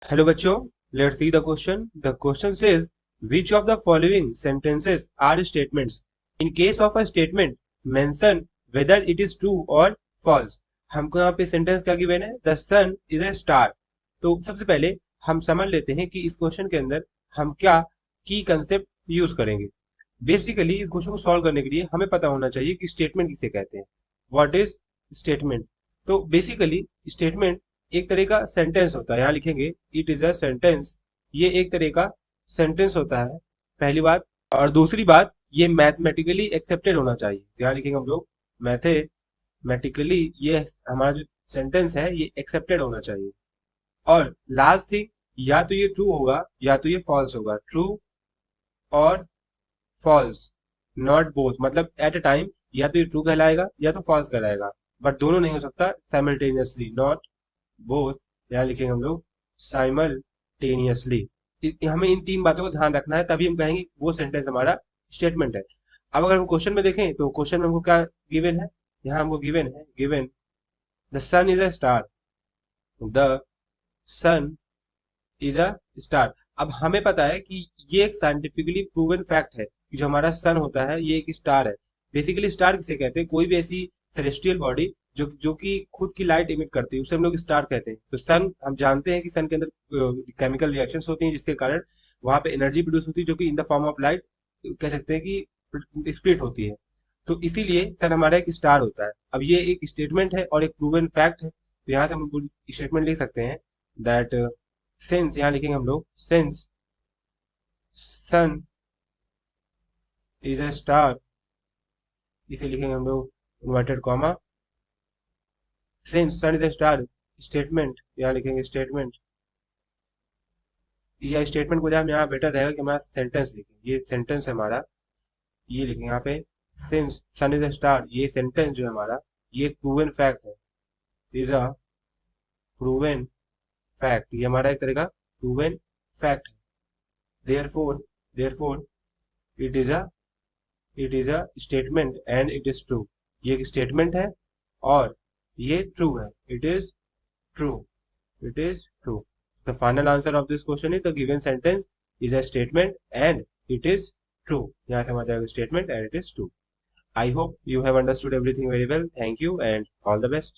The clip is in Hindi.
Hello बच्चों, let's see the question. The question says, which of the following sentences are statements? In case of a statement, mention whether it is true or false. हमको यहाँ पे सेंटेंस क्या गिवन है? The sun is a star. तो सबसे पहले हम समझ लेते हैं कि इस क्वेश्चन के अंदर हम क्या की कंसेप्ट यूज करेंगे. बेसिकली इस क्वेश्चन को सॉल्व करने के लिए हमें पता होना चाहिए कि स्टेटमेंट किसे कहते हैं. What is statement? तो बेसिकली स्टेटमेंट एक तरह का सेंटेंस होता है. यहाँ लिखेंगे इट इज अ सेंटेंस. ये एक तरह का सेंटेंस होता है, पहली बात. और दूसरी बात, ये मैथमेटिकली एक्सेप्टेड होना चाहिए. यहाँ लिखेंगे हम लोग मैथमेटिकली, ये हमारा जो सेंटेंस है ये एक्सेप्टेड होना चाहिए. और लास्ट थिंग, या तो ये ट्रू होगा या तो ये फॉल्स होगा. ट्रू और फॉल्स, नॉट बोथ. मतलब एट अ टाइम या तो ये ट्रू कहलाएगा या तो फॉल्स कहलाएगा, बट दोनों नहीं हो सकता साइमल्टेनियसली. Not both. यहाँ लिखेंगे हम लोग साइमल्टेनियसली. हमें इन तीन बातों को ध्यान रखना है, तभी हम कहेंगे वो सेंटेंस हमारा स्टेटमेंट है. अब अगर हम क्वेश्चन में देखें तो क्वेश्चन में हमको क्या गिवन है? यहाँ हमको given the sun is a star. The sun is a star. अब हमें पता है कि ये एक साइंटिफिकली प्रूवन फैक्ट है कि जो हमारा सन होता है ये एक स्टार है. बेसिकली स्टार किसे कहते हैं? कोई भी ऐसी सेलेस्टियल बॉडी जो कि खुद की लाइट इमिट करती है उसे हम लोग स्टार कहते हैं. तो सन, हम जानते हैं कि सन के अंदर केमिकल रिएक्शंस होती हैं जिसके कारण वहां पे एनर्जी प्रोड्यूस होती है, जो कि in the form of light कह सकते हैं कि स्प्लिट होती है. तो इसीलिए सन हमारा एक स्टार होता है. अब ये एक स्टेटमेंट है और एक प्रूवन फैक्ट है, तो यहाँ से हम स्टेटमेंट लिख सकते हैं दैट सिंस, यहाँ लिखेंगे हम लोग since sun is a star. इसे लिखेंगे हम लोग inverted comma. Since sun is a star, statement, यहाँ लिखेंगे स्टेटमेंट. या स्टेटमेंट को हम यहाँ बेटर रहेगा कि हमारा सेंटेंस लिखें. ये सेंटेंस है हमारा, ये लिखेंगे यहाँ पे. Since sun is a star, ये सेंटेंस जो है हमारा ये एक प्रूवन फैक्ट है. इज अ प्रूवन फैक्ट, ये हमारा एक तरह का प्रूवन फैक्ट है. Therefore it is a statement and it is true. ये एक स्टेटमेंट है और ये ट्रू है. It is true. It is true. The final answer of this question is the given sentence is a statement and it is true. यहाँ से हमारा statement and it is true. I hope you have understood everything very well. Thank you and all the best.